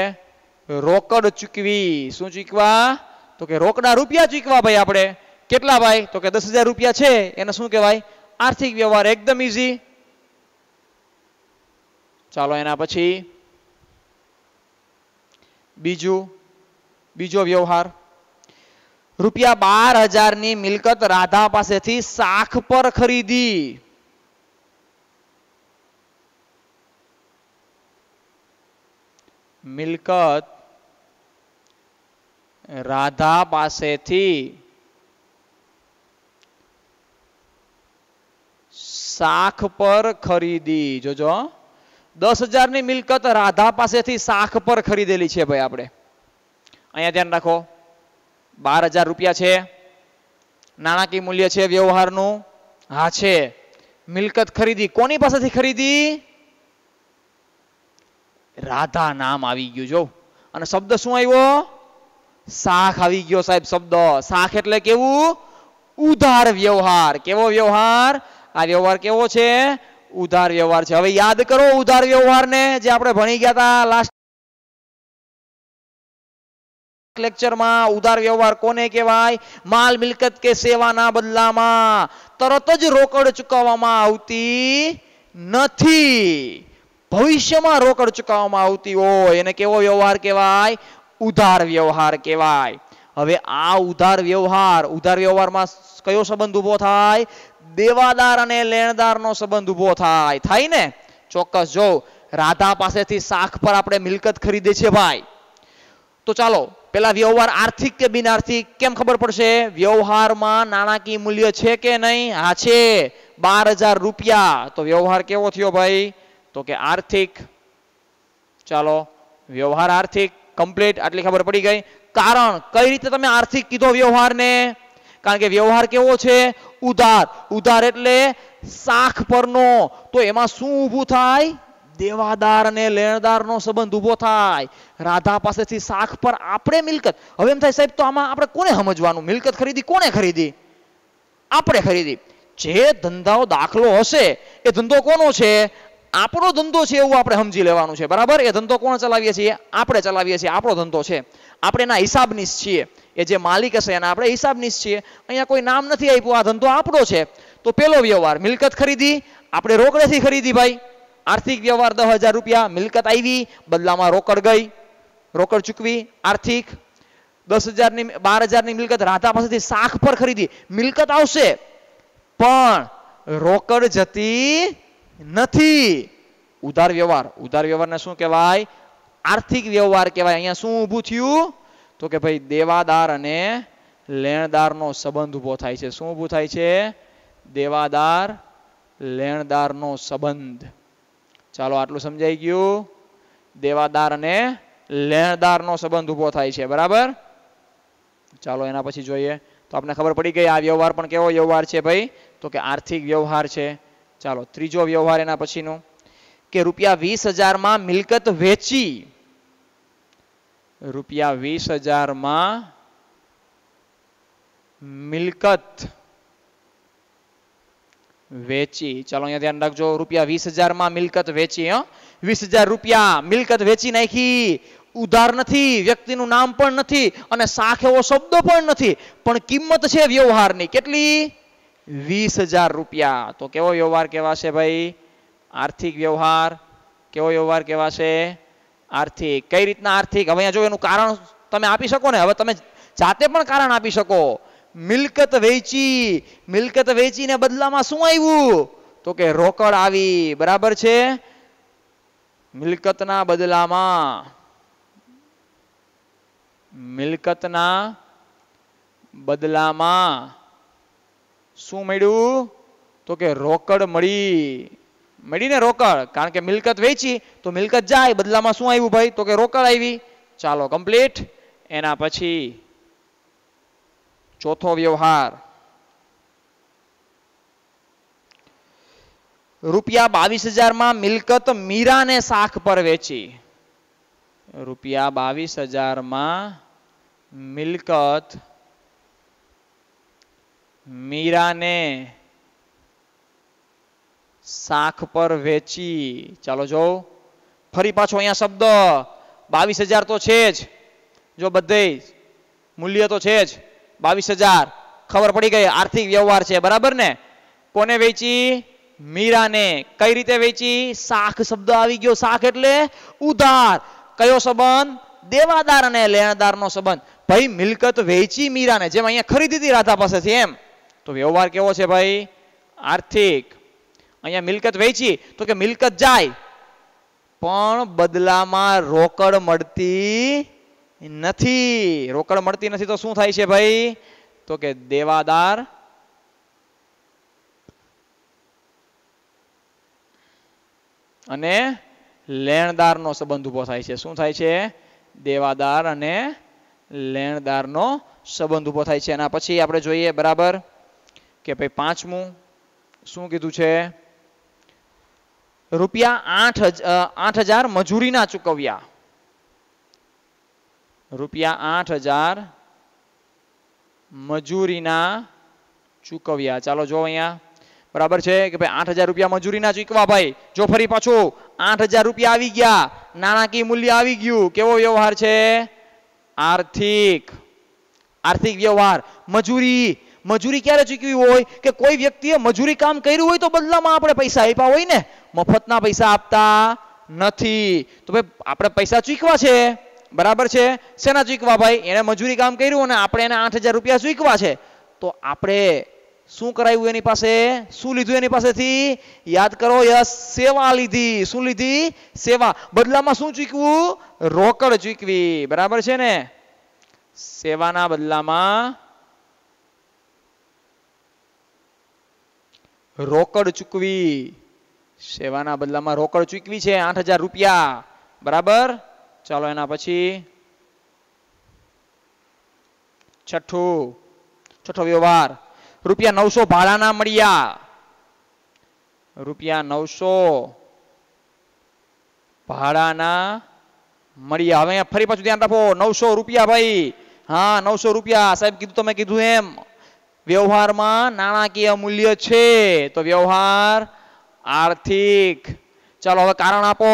રોકડ ચૂકવી. શું ચૂકવા? તો કે રોકડા રૂપિયા ચૂકવા ભાઈ આપણે. કેટલા ભાઈ? તો કે ₹10,000 છે, એને શું કહેવાય? આર્થિક વ્યવહાર એકદમ ઈઝી. ચાલો એના પછી બીજો વ્યવહાર. ₹12,000 ની મિલકત રાધા પાસેથી સાખ પર ખરીદી. મિલકત રાધા પાસેથી સાખ પર ખરીદી. જોજો 10,000 ની મિલકત રાધા પાસેથી સાખ પર ખરીદેલી છે ભાઈ આપણે. અહીંયા ધ્યાન રાખો, 12,000 રૂપિયા છે, નાણાકીય મૂલ્ય છે વ્યવહારનું. હા છે. મિલકત ખરીદી કોની પાસેથી ખરીદી? રાધા નામ આવી ગયું જો, અને શબ્દ શું આવ્યો? સાખ આવી ગયો સાહેબ શબ્દ. સાખ એટલે કેવું? ઉધાર વ્યવહાર. કેવો વ્યવહાર? આ વ્યવહાર કેવો છે? ઉધાર વ્યવહાર છે. હવે યાદ કરો ઉધાર વ્યવહારને, જે આપણે ભણી ગયા હતા લાસ્ટ લેક્ચરમાં. ઉધાર વ્યવહાર કોને કહેવાય? માલ મિલકત કે સેવાના બદલામાં તરત જ રોકડ ચૂકવવામાં આવતી નથી. ભવિષ્યમાં રોકડ ચૂકવવામાં આવતી હોય એને કેવો વ્યવહાર કહેવાય? ઉધાર વ્યવહાર કહેવાય. હવે આ ઉધાર વ્યવહારમાં કયો સંબંધ ઉભો થાય? દેવાદાર અને લેણદારનો સંબંધ ઉભો થાય. થાય ને? ચોક્કસ. જો રાધા પાસેથી સાખ પર આપણે મિલકત ખરીદે છે ભાઈ, તો ચાલો પેલા વ્યવહાર આર્થિક કે બિન આર્થિક કેમ ખબર પડશે? વ્યવહારમાં નાણાકીય મૂલ્ય છે કે નહીં? હા છે, 12,000 રૂપિયા. તો વ્યવહાર કેવો થયો ભાઈ? તો કે આર્થિક. ચાલો વ્યવહાર આર્થિક કમ્પ્લીટ. આટલી ખબર પડી ગઈ. કારણ કઈ રીતે તમે આર્થિક કીધો વ્યવહારને? કારણ કે વ્યવહાર કેવો છે? ઉધાર. ઉધાર એટલે સાખ પરનો. તો એમાં શું ઊભું થાય? દેવાદાર અને લેણદારનો સંબંધ ઊભો થાય. રાધા પાસેથી સાખ પર આપણે મિલકત. હવે એમ થાય સાહેબ તો આમાં આપણે કોને સમજવાનું? મિલકત ખરીદી કોને ખરીદી? આપણે ખરીદી. જે ધંધાઓ દાખલો હશે એ ધંધો કોનો છે? આપણો ધંધો છે એવું આપણે સમજી લેવાનું છે. બરાબર? એ ધંધો કોણ ચલાવીએ છીએ? આપણે ચલાવીએ છીએ. આપણો ધંધો છે. આપણે એના હિસાબનીશ છીએ. એ જે માલિક હશે એના આપણે હિસાબનીશ છીએ. અહીંયા કોઈ નામ નથી આપ્યું. આ ધંધો આપણો છે. તો પેલો વ્યવહાર મિલકત ખરીદી, આપણે રોકડેથી ખરીદી ભાઈ. આર્થિક વ્યવહાર 10,000 રૂપિયા, મિલકત આવી, બદલામાં રોકડ ગઈ, રોકડ ચૂકવી. આર્થિક 12,000 ની મિલકત રાધા પાસેથી સાખ પર ખરીદી. મિલકત આવશે પણ રોકડ જતી નથી. ઉધાર વ્યવહાર. ઉધાર વ્યવહારને શું કહેવાય? આર્થિક વ્યવહાર કહેવાય. અહીંયા શું ઊભું થયું? તો કે ભાઈ દેવાદાર અને લેણદારનો સંબંધ ઊભો થાય છે. શું ઊભું થાય છે? દેવાદાર લેણદારનો સંબંધ. ચાલો આટલું સમજાઈ ગયું. દેવાદાર અને લેણદારનો સંબંધ ઊભો થાય છે. બરાબર? ચાલો એના પછી જોઈએ. તો આપણે ખબર પડી ગઈ આ વ્યવહાર પણ કેવો વ્યવહાર છે ભાઈ? તો કે આર્થિક વ્યવહાર છે. ચાલો ત્રીજો વ્યવહાર એના પછીનો, કે ₹20,000 માં મિલકત વેચી. ₹20,000 માં મિલકત વેચી. ચાલો અહીંયા ધ્યાન રાખજો. ₹20,000 માં મિલકત વેચી. 20,000 રૂપિયા મિલકત વેચી નાખી. ઉધાર નથી, વ્યક્તિનું નામ પણ નથી, અને સાખ એવો શબ્દ પણ નથી, પણ કિંમત છે વ્યવહારની. કેટલી? 20,000 રૂપિયા. તો કેવો વ્યવહાર કહેવાશે ભાઈ? આર્થિક વ્યવહાર. કેવો વ્યવહાર કહેવાશે? આર્થિક. કઈ રીતના આર્થિક? હવે અહીંયા જો એનું કારણ તમે આપી શકો ને. હવે તમે જાતે પણ કારણ આપી શકો. મિલકત વેચી. મિલકત વેચીને બદલામાં શું આવ્યું? તો કે રોકડ આવી. બરાબર છે? મિલકતના બદલામાં શું મળ્યું? તો કે રોકડ મળીને રોકડ. કારણ કે મિલકત વેચી તો મિલકત જાય, બદલામાં શું આવ્યું ભાઈ? તો કે રોકડ આવી. ચાલો કમ્પ્લીટ. એના પછી ચોથો વ્યવહાર, ₹22,000 માં મિલકત મીરાને સાખ પર વેચી. ₹22,000 માં મિલકત મીરાને સાખ પર વેચી. ચાલો જો ફરી પાછો અહીંયા શબ્દ 22,000 તો છે જ. જો બધે મૂલ્ય તો છે જ 22,000. ખબર પડી ગઈ આર્થિક વ્યવહાર છે. બરાબર ને? કોને વેચી? મીરાને. કઈ રીતે વેચી? શાખ શબ્દ આવી ગયો. શાખ એટલે ઉધાર. કયો સંબંધ? દેવાદાર અને લેણદારનો સંબંધ. ભાઈ મિલકત વેચી મીરાને, જેમ અહીંયા ખરીદી હતી રાધા પાસેથી, એમ તો વ્યવહાર કેવો છે ભાઈ? આર્થિક. અહીંયા મિલકત વેચી તો કે મિલકત જાય પણ બદલામાં રોકડ મળતી નથી. રોકડ મળતી નથી તો શું થાય છે ભાઈ? તો કે દેવાદાર અને લેણદારનો સંબંધ ઉભો થાય છે. શું થાય છે? દેવાદાર અને લેણદારનો સંબંધ ઉભો થાય છે. એના પછી આપણે જોઈએ બરાબર કે ભાઈ પાંચમું શું કીધું છે? રૂપિયા 8,000 મજૂરીના ચૂકવ્યા. રૂપિયા 8,000 મજૂરીના ચૂકવ્યા. ચાલો જો અહીંયા બરાબર છે કે ભાઈ 8,000 રૂપિયા મજૂરીના ચૂકવા. ભાઈ જો ફરી પાછું 8,000 રૂપિયા આવી ગયા, નાણાકીય મૂલ્ય આવી ગયું. કેવો વ્યવહાર છે? આર્થિક. આર્થિક વ્યવહાર. મજૂરી ક્યારે ચૂકવી હોય? કે કોઈ વ્યક્તિએ મજૂરી કામ કર્યું હોય તો બદલામાં આપણે પૈસા આપ્યા હોય ને, મફતના પૈસા આપતા નથી. તો ભાઈ આપણે પૈસા ચૂકવા છે, બરાબર છે. શેના ચૂકવા ભાઈ? એને મજૂરી કામ કર્યું અને આપણે એને 8,000 રૂપિયા ચૂકવા છે. તો આપણે શું કરાવ્યું એની પાસે? શું લીધું એની પાસેથી? યાદ કરો, યસ, સેવા લીધી. શું લીધી? સેવા. બદલામાં શું ચૂકવું? રોકડ ચૂકવી. બરાબર છે ને? સેવાના બદલામાં રોકડ ચૂકવી. સેવાના બદલામાં રોકડ ચૂકવી છે 8,000 રૂપિયા. બરાબર. ચાલો એના પછી છઠ્ઠો વ્યવહાર. રૂપિયા 900 ભાડાના મળ્યા. રૂપિયા 900 ભાડાના મળ્યા. હવે અહીંયા ફરી પાછું ધ્યાન રાખો, 900 રૂપિયા ભાઈ. હા 900 રૂપિયા સાહેબ કીધું, તમે કીધું એમ વ્યવહારમાં નાણાકીય મૂલ્ય છે તો વ્યવહાર આર્થિક. ચાલો હવે કારણ આપો.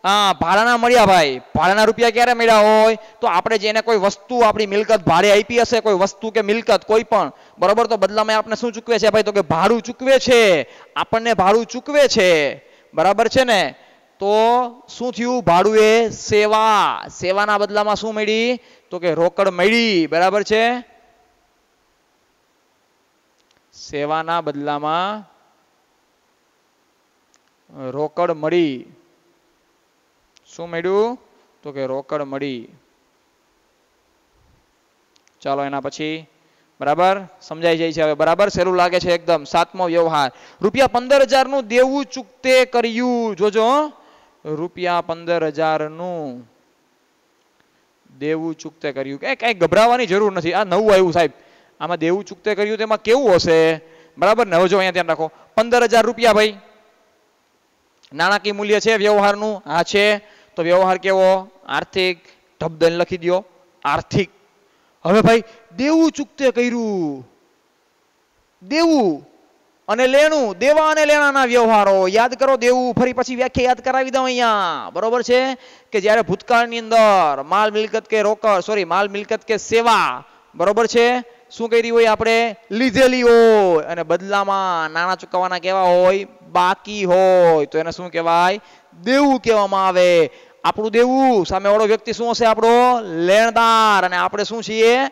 હા ભાડાના મળ્યા ભાઈ. ભાડાના રૂપિયા ક્યારે મળ્યા હોય? તો આપણે જેને કોઈ વસ્તુ આપણી મિલકત ભાડે આપી હશે, કોઈ વસ્તુ કે મિલકત કોઈ પણ, બરોબર, તો બદલામાં આપણે શું ચૂકવે છે ભાઈ? તો કે ભાડું ચૂકવે છે. આપણને ભાડું ચૂકવે છે. બરાબર છે ને? તો શું થયું? ભાડું એ સેવા. સેવાના બદલામાં શું મળી? તો કે રોકડ મળી. બરાબર છે? સેવાના બદલામાં રોકડ મળી. શું મળ્યું? તો કે રોકડ મળી. ચાલો એના પછી બરાબર સમજાઈ જાય છે હવે. બરાબર સહેલું લાગે છે એકદમ. સાતમો વ્યવહાર. રૂપિયા 15,000 નું દેવું ચૂકતે કર્યું. જોજો, રૂપિયા 15,000 નું દેવું ચૂકતે કર્યું. કઈ ગભરાવાની જરૂર નથી. આ નવું આવ્યું સાહેબ. આમાં દેવું ચૂકતે કર્યું તેમાં કેવું હશે? બરાબર ને? હવે જો અહીંયા ધ્યાન રાખો, 15,000 રૂપિયા ભાઈ નાણાકીય મૂલ્ય છે વ્યવહારનું. હા છે. તો વ્યવહાર કેવો? આર્થિક. ઢબદન લખી દો, આર્થિક. હવે ભાઈ દેવું ચૂકતે કર્યું. દેવું અને લેણું, દેવા અને લેણાના વ્યવહારો યાદ કરો. દેવું ફરી પછી વ્યાખ્યા યાદ કરાવી દઉં અહીંયા. બરોબર છે કે જ્યારે ભૂતકાળની અંદર માલ મિલકત કે રોકડ, માલ મિલકત કે સેવા, બરોબર છે, શું કરી હોય? આપણે લીધેલી હોય અને બદલામાં નાણાં ચૂકવવાના કેવા હોય? બાકી હોય. તો એને શું કહેવાય? દેવું કહેવામાં આવે. આપણું દેવું, સામેવાળો વ્યક્તિ શું હશે? આપણો લેણદાર અને આપણે શું છીએ?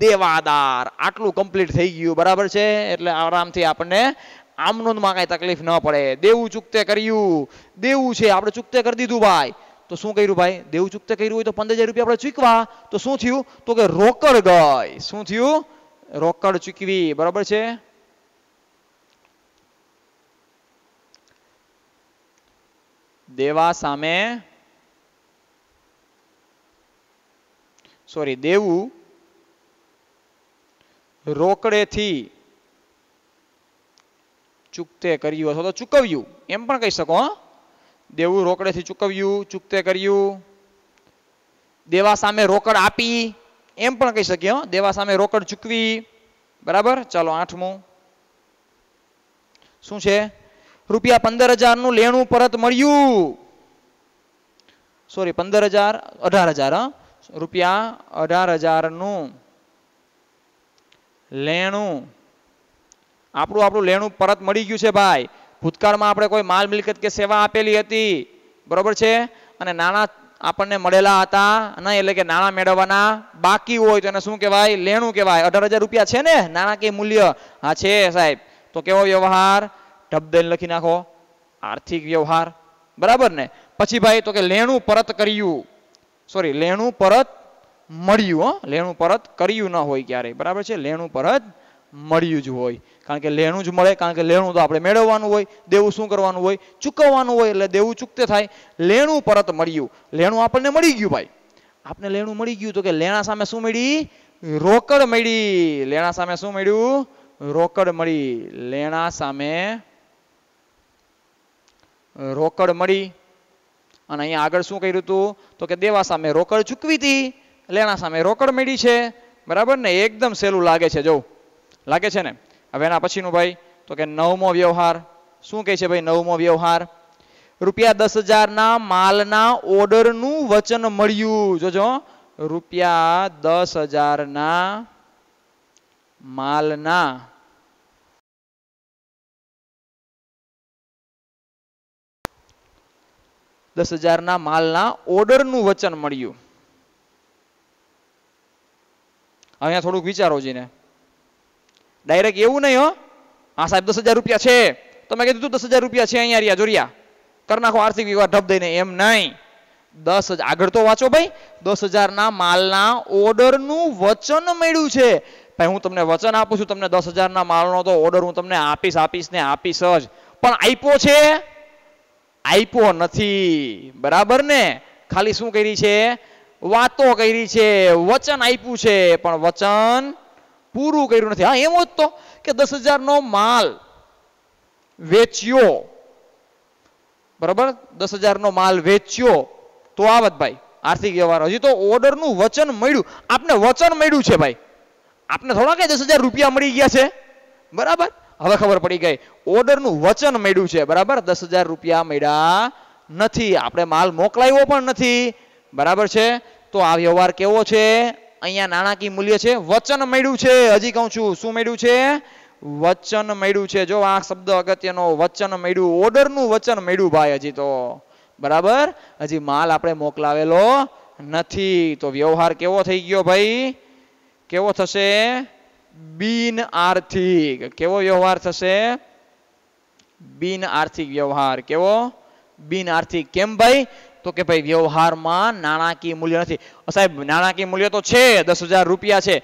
દેવાદાર. આટલું કમ્પ્લીટ થઈ ગયું. બરાબર છે? એટલે આરામથી આપણને આમનોંધમાં કાંઈ તકલીફ ન પડે. દેવું ચૂકતે કર્યું. દેવું છે આપણે ચૂકતે કરી દીધું ભાઈ. તો શું કર્યું ભાઈ? દેવું ચૂકતે કર્યું હોય તો 15,000 રૂપિયા આપણે ચૂકવા. તો શું થયું? તો કે રોકડ ગઈ. શું થયું? રોકડ ચૂકવી. બરાબર છે? દેવા સામે દેવું રોકડેથી ચૂકતે કર્યું અથવા તો ચૂકવ્યું એમ પણ કહી શકો. દેવું રોકડેથી ચૂકવ્યું, ચૂકતે કર્યું. દેવા સામે રોકડ આપી એમ પણ કહી શકીએ. દેવા સામે રોકડ ચૂકવી. બરાબર. ચાલો આઠમું શું છે? રૂપિયા 15,000 નું લેણું પરત મળ્યું. 18,000 રૂપિયા 18,000 નું લેણું આપણું આપણું લેણું પરત મળી ગયું છે ભાઈ. ભૂતકાળમાં આપણે કોઈ માલ મિલકત કે સેવા આપેલી હતી, બરોબર છે, અને નાણાં આપણને મળેલા હતા નહીં, એટલે કે નાણાં મેળવવાના બાકી હોય તો એને શું કહેવાય? લેણું કહેવાય. 18,000 રૂપિયા છે ને નાણાકીય મૂલ્ય? હા છે સાહેબ. તો કેવો વ્યવહાર? ઢબદઈને લખી નાખો, આર્થિક વ્યવહાર. બરાબર ને? પછી ભાઈ તો કે લેણું પરત કર્યું, સોરી લેણું પરત મળ્યું. હો, લેણું પરત કર્યું ન હોય ક્યારેય, બરાબર છે, લેણું પરત મળ્યું જ હોય. કારણ કે લેણું જ મળે, કારણ કે લેણું તો આપણે મેળવવાનું હોય, દેવું શું કરવાનું હોય? ચૂકવવાનું હોય, એટલે દેવું ચૂકતે થાય. લેણું પરત મળ્યું, લેણું આપણને મળી ગયું ભાઈ. આપણે લેણું મળી ગયું તો કે લેણા સામે શું મળી? રોકડ મળી. લેણા સામે શું મળ્યું? રોકડ મળી. લેણા સામે રોકડ મળી. અને અહીંયા આગળ શું કર્યું હતું? તો કે દેવા સામે રોકડ ચૂકવી હતી, લેણા સામે રોકડ મળી છે. બરાબર ને? એકદમ સહેલું લાગે છે, જો લાગે છે ને? હવે એના પછીનું ભાઈ તો કે 9મો વ્યવહાર. શું કહે છે ભાઈ 9મો વ્યવહાર? રૂપિયા 10,000 ના માલના ઓર્ડરનું વચન મળ્યું. જોજો, રૂપિયા 10,000 ના માલના માલના ઓર્ડરનું વચન મળ્યું. અહીંયા થોડુંક વિચારો જીને. ડાયરેક્ટ એવું નહીં હો, હા સાહેબ 10,000 રૂપિયા છે, તમે કીધું તું 10,000 રૂપિયા છે, અહીંયા રહ્યા જોરિયા કરી નાખો આર્થિક વ્યવહાર ઢબ દઈને. એમ નહીં, 10,000 આગળ તો વાંચો ભાઈ. 10,000 ના માલના ઓર્ડરનું વચન મળ્યું છે. ભાઈ હું તમને વચન આપું છું, તમને 10,000 ના માલનો તો ઓર્ડર હું તમને આપીશ ને આપીશ જ, પણ આપ્યો છે? આપ્યો નથી. બરાબર ને? ખાલી શું કરી છે? વાતો કરી છે, વચન આપ્યું છે, પણ વચન પૂરું કર્યું નથી. હા એમ જ તો કે 10,000 નો માલ વેચ્યો, બરાબર, 10,000 નો માલ વેચ્યો તો આવત ભાઈ આર્થિક વ્યવહાર. હજી તો ઓર્ડર નું વચન મળ્યું. આપને વચન મળ્યું છે ભાઈ, આપને થોડા કઈ 10,000 રૂપિયા મળી ગયા છે. બરાબર? હવે ખબર પડી ગઈ, ઓર્ડર નું વચન મળ્યું છે. બરાબર? 10,000 રૂપિયા મળ્યા નથી, આપણે માલ મોકલાવ્યો પણ નથી. બરાબર છે? તો આ વ્યવહાર કેવો છે? અહીંયા નાણાકીય મૂલ્ય છે, વચન મળ્યું છે. હજી કહું છું, શું મળ્યું છે? વચન મળ્યું છે. જો આ શબ્દ અગત્યનો, વચન મળ્યું, ઓર્ડર નું વચન મળ્યું ભાઈ હજી તો. બરાબર? હજી માલ આપણે મોકલાવેલો નથી. તો વ્યવહાર કેવો થઈ ગયો ભાઈ? કેવો થશે? બિન આર્થિક. કેવો વ્યવહાર થશે? બિન આર્થિક વ્યવહાર. કેવો? બિન આર્થિક. કેમ ભાઈ? તો કે ભાઈ વ્યવહારમાં નાણાકીય મૂલ્ય નથી. સાહેબ નાણાકીય મૂલ્ય તો છે, 10,000 રૂપિયા છે,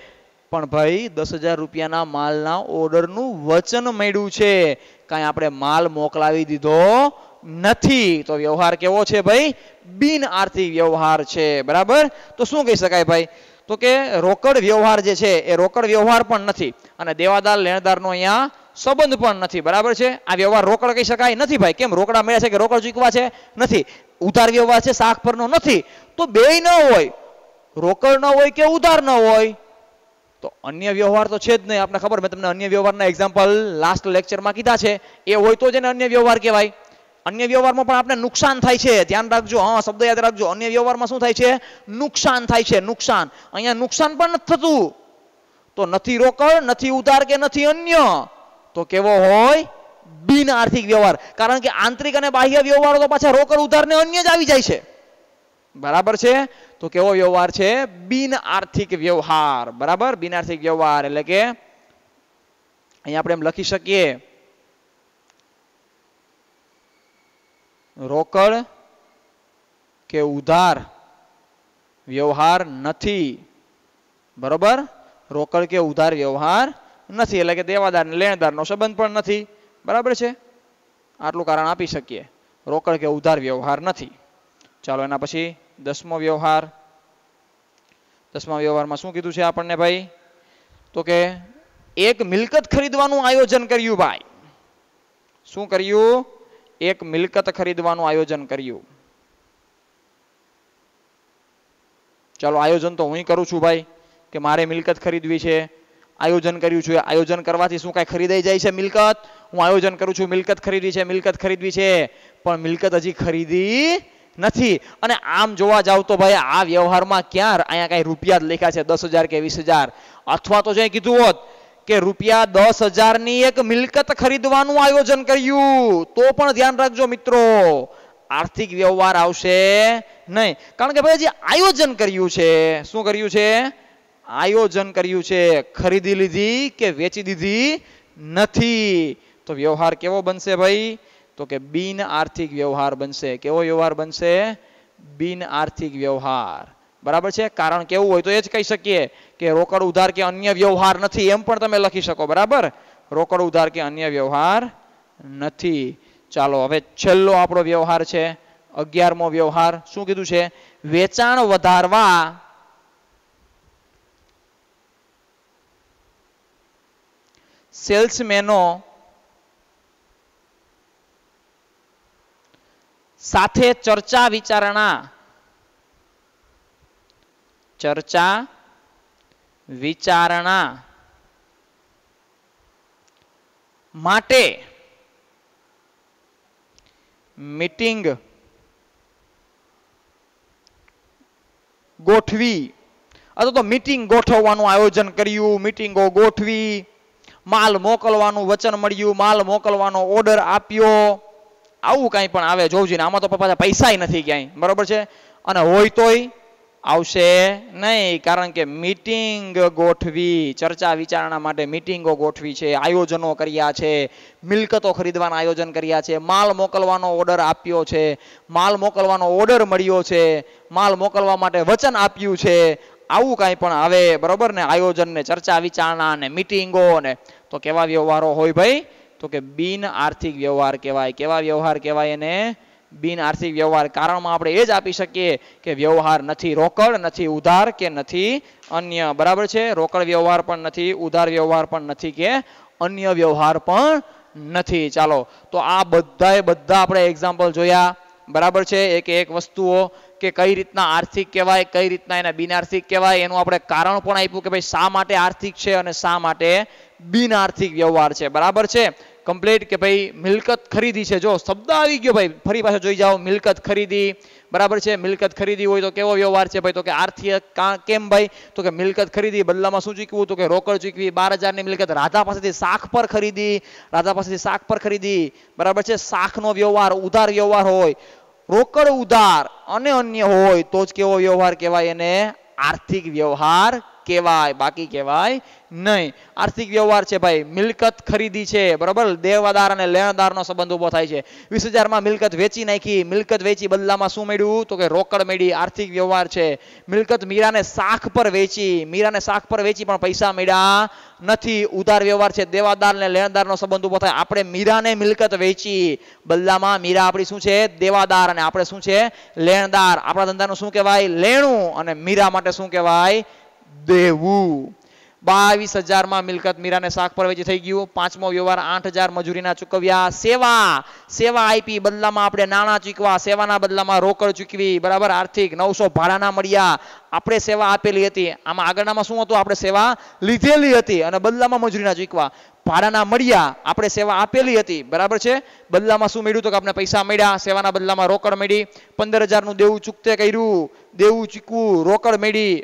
પણ ભાઈ 10,000 રૂપિયાના માલના ઓર્ડરનું વચન મળ્યું છે, કાંઈ આપણે માલ મોકલાવી દીધો નથી. તો વ્યવહાર કેવો છે ભાઈ? બિન આર્થિક વ્યવહાર છે. બરાબર? તો શું કહી શકાય ભાઈ? તો કે રોકડ વ્યવહાર જે છે એ રોકડ વ્યવહાર પણ નથી, અને દેવાદાર લેણદારનો અહીંયા સંબંધ પણ નથી. બરાબર છે? આ વ્યવહાર રોકડ કહી શકાય નથી ભાઈ. કેમ? રોકડા મળ્યા છે કે રોકડ ચૂકવા છે? નથી. ઉધાર વ્યવહાર છે, શાખ પરનો નથી. તો બેય ન હોય, રોકડ ન હોય કે ઉધાર ન હોય, તો અન્ય વ્યવહાર તો છે જ નહીં. આપણે ખબર, મેં તમને અન્ય વ્યવહારના એક્ઝામ્પલ લાસ્ટ લેક્ચરમાં કીધા છે. એ હોય તો જ એને અન્ય વ્યવહાર કહેવાય. અન્ય વ્યવહારમાં પણ આપણે નુકસાન થાય છે, ધ્યાન રાખજો. હા, શબ્દ યાદ રાખજો. અન્ય વ્યવહારમાં શું થાય છે? નુકસાન થાય છે. નુકસાન. અહીંયા નુકસાન પણ નથી થતું. તો નથી રોકડ, નથી ઉધાર કે નથી અન્ય. તો કેવો હોય? બિન આર્થિક વ્યવહાર. કારણ કે આંતરિક અને બાહ્ય વ્યવહારો તો પાછા રોકડ, ઉધાર ને અન્ય જ આવી જાય છે. બરાબર છે? તો કેવો વ્યવહાર છે? બિન આર્થિક વ્યવહાર. બરાબર? બિન આર્થિક વ્યવહાર એટલે કે અહીંયા આપણે એમ લખી શકીએ, રોકડ કે ઉધાર વ્યવહાર નથી. બરોબર? રોકડ કે ઉધાર વ્યવહાર નથી, એટલે કે દેવાદાર ને લેણદારનો સંબંધ પણ નથી. બરાબર છે? આટલું કારણ આપી શકીએ, રોકડ કે ઉધાર વ્યવહાર નથી. ચાલો એના પછી 10મો વ્યવહાર. 10મા વ્યવહારમાં શું કીધું છે આપણને ભાઈ? તો કે એક મિલકત ખરીદવાનું આયોજન કર્યું ભાઈ. શું કર્યું? એક મિલકત ખરીદવાનું આયોજન કર્યું. ચાલો આયોજન તો હું કરું છું ભાઈ, કે મારે મિલકત ખરીદવી છે, આયોજન કર્યું છે. આયોજન કરવાથી શું કાંઈ ખરીદાઈ જાય છે મિલકત? હું આયોજન કરું છું, મિલકત ખરીદવી છે, મિલકત ખરીદવી છે, પણ મિલકત હજી ખરીદી નથી. અને આમ જોવા જાવ તો ભાઈ આ વ્યવહારમાં ક્યાં અહીંયા કાંઈ રૂપિયા જ લખ્યા છે, 10,000 કે 20,000, અથવા તો જે કીધું હોત કે ₹10,000 ની એક મિલકત ખરીદવાનું આયોજન કર્યું, તો પણ ધ્યાન રાખજો મિત્રો, આર્થિક વ્યવહાર આવશે નહીં. કારણ કે ભાઈ જે આયોજન કર્યું છે, શું કર્યું છે? આયોજન કર્યું છે. ખરીદી લીધી કે વેચી દીધી નથી. તો વ્યવહાર કેવો બનશે ભાઈ? તો કે બિન આર્થિક વ્યવહાર બનશે. કેવો વ્યવહાર બનશે? બિન આર્થિક વ્યવહાર. બરાબર છે. કારણ કેવું હોય તો એ જ કહી શકીએ કે રોકડ ઉધાર કે અન્ય વ્યવહાર નથી, એમ પણ તમે લખી શકો. બરાબર, રોકડ ઉધાર કે અન્ય વ્યવહાર નથી. ચાલો હવે છેલ્લો આપણો વ્યવહાર છે 11મો વ્યવહાર. શું કીધું છે? વેચાણ વધારવા સેલ્સમેનો સાથે ચર્ચા વિચારણા માટે મીટિંગ ગોઠવી, અથવા તો મીટિંગ ગોઠવવાનું આયોજન કર્યું, મીટિંગો ગોઠવી, માલ મોકલવાનું વચન મળ્યું, માલ મોકલવાનો ઓર્ડર આપ્યો, આવું કાંઈ પણ આવે જોવજીને. આમાં તો પાછા પૈસાય નથી ક્યાંય. બરોબર છે. અને હોય તોય આવશે નહીં, કારણ કે મીટિંગ ગોઠવી, ચર્ચા વિચારણા માટે મીટિંગો ગોઠવી છે, આયોજનો કર્યા છે, મિલકતો ખરીદવાના આયોજન કર્યા છે, માલ મોકલવાનો ઓર્ડર આપ્યો છે, માલ મોકલવાનો ઓર્ડર મળ્યો છે, માલ મોકલવા માટે વચન આપ્યું છે, આવું કાંઈ પણ આવે. બરોબર ને? આયોજન ને ચર્ચા વિચારણા ને મીટિંગો ને, તો કેવા વ્યવહારો હોય ભાઈ? તો કે બિન આર્થિક વ્યવહાર કહેવાય. કેવા વ્યવહાર કહેવાય એને? બિન આર્થિક વ્યવહાર. કારણમાં આપણે એ જ આપી શકીએ કે વ્યવહાર નથી રોકડ, નથી ઉધાર કે નથી અન્ય. બરાબર છે? રોકડ વ્યવહાર પણ નથી, ઉધાર વ્યવહાર પણ નથી કે અન્ય વ્યવહાર પણ નથી. ચાલો, તો આ બધા આપણે એક્ઝામ્પલ જોયા. બરાબર છે? એક વસ્તુઓ કે કઈ રીતના આર્થિક કહેવાય, કઈ રીતના એને બિન આર્થિક કહેવાય, એનું આપણે કારણ પણ આપ્યું કે ભાઈ શા માટે આર્થિક છે અને શા માટે બિન આર્થિક વ્યવહાર છે. બરાબર છે? કમ્પ્લીટ કે ભાઈ મિલકત ખરીદી છે. જો શબ્દ આવી ગયો ભાઈ, ફરી પાછો જોઈ જાઓ. મિલકત ખરીદી. બરાબર છે? મિલકત ખરીદી હોય તો કેવો વ્યવહાર છે ભાઈ? તો કે આર્થિક. કેમ ભાઈ? તો કે મિલકત ખરીદી, બદલામાં શું ચૂકવું? તો કે રોકડ ચૂકવી. 12,000 ની મિલકત રાધા પાસેથી શાક પર ખરીદી. બરાબર છે? શાકનો વ્યવહાર ઉધાર વ્યવહાર હોય, રોકડ ઉધાર અને અન્ય હોય તો જ કેવો વ્યવહાર કહેવાય? એને આર્થિક વ્યવહાર કહેવાય, બાકી કહેવાય નહીં. આર્થિક વ્યવહાર છે ભાઈ, મિલકત ખરીદી છે. બરાબર? દેવાદાર અને લેણદારનો સંબંધ ઉભો થાય છે. 20,000 માં મિલકત વેચી નાખી, મિલકત વેચી બદલામાં શું મળ્યું? તો કે રોકડ મળી. આર્થિક વ્યવહાર છે. મિલકત મીરાને શાક પર વેચી, પણ પૈસા મળ્યા નથી, ઉધાર વ્યવહાર છે. દેવાદાર અને લેણદારનો સંબંધ ઉભો થાય. આપણે મીરાને મિલકત વેચી, બદલામાં મીરા આપણી શું છે? દેવાદાર, અને આપણે શું છે? લેણદાર. આપણા ધંધાનું શું કહેવાય? લેણું. અને મીરા માટે શું કહેવાય? દેવું. 22,000 માં મિલકત મીરાને શાક પર વેચી થઈ ગયું. 5મો વ્યવહાર 8,000 મજૂરીના ચૂકવ્યા. સેવા આપી, બદલામાં આપણે નાણાં ચૂકવા, સેવાના બદલામાં રોકડ ચૂકવી. બરાબર? આર્થિક. 900 ભાડાના મળ્યા, આપણે સેવા આપેલી હતી. આમાં આગળનામાં શું હતું? આપણે સેવા લીધેલી હતી અને બદલામાં મજૂરીના ચૂકવા. ભાડાના મળ્યા, આપણે સેવા આપેલી હતી. બરાબર છે? બદલામાં શું મળ્યું? તો કે આપણે પૈસા મળ્યા, સેવાના બદલામાં રોકડ મળી. 15,000 નું દેવું ચૂકતે કર્યું, દેવું ચૂકવું, રોકડ મળી,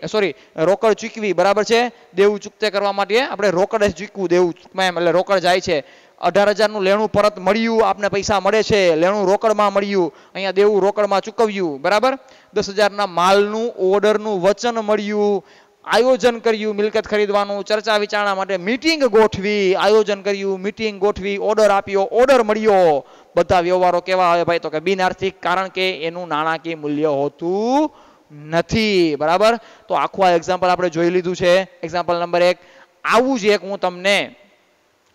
રોકડ ચૂકવી. બરાબર છે? દેવું ચૂકતે કરવા માટે આપણે રોકડ જ ચૂકવું, દેવું એટલે રોકડ જાય છે. 18,000 નું લેણું પરત મળ્યું, આપને પૈસા મળે છે, લેણું રોકડમાં મળ્યું, અહીંયા દેવું રોકડમાં ચૂકવ્યું. બરાબર? 10,000 ના માલનું ઓર્ડરનું વચન મળ્યું, આયોજન કર્યું મિલકત ખરીદવાનું, ચર્ચા વિચારણા માટે મીટિંગ ગોઠવી, આયોજન કર્યું, મીટિંગ ગોઠવી, ઓર્ડર આપ્યો, ઓર્ડર મળ્યો. બધા વ્યવહારો કેવા આવે ભાઈ? તો કે બિન આર્થિક, કારણ કે એનું નાણાકીય મૂલ્ય હોતું નથી. બરાબર? તો આખું આ એક્ઝામ્પલ આપણે જોઈ લીધું છે. Example number 1. આવું જ એક હું તમને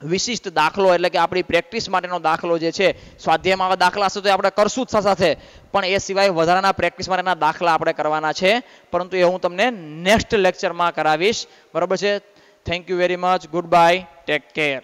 વિશિષ્ટ દાખલો, એટલે કે આપણી પ્રેક્ટિસ માટેનો દાખલો જે છે, સ્વાધ્યાયમાં આવા દાખલા હશે તો આપણે કરશું જ સાથે, પણ એ સિવાય વધારાના પ્રેક્ટિસ માટેના દાખલા આપણે કરવાના છે, પરંતુ એ હું તમને નેક્સ્ટ લેક્ચરમાં કરાવીશ. બરાબર છે? Thank you very much. Good bye. Take care.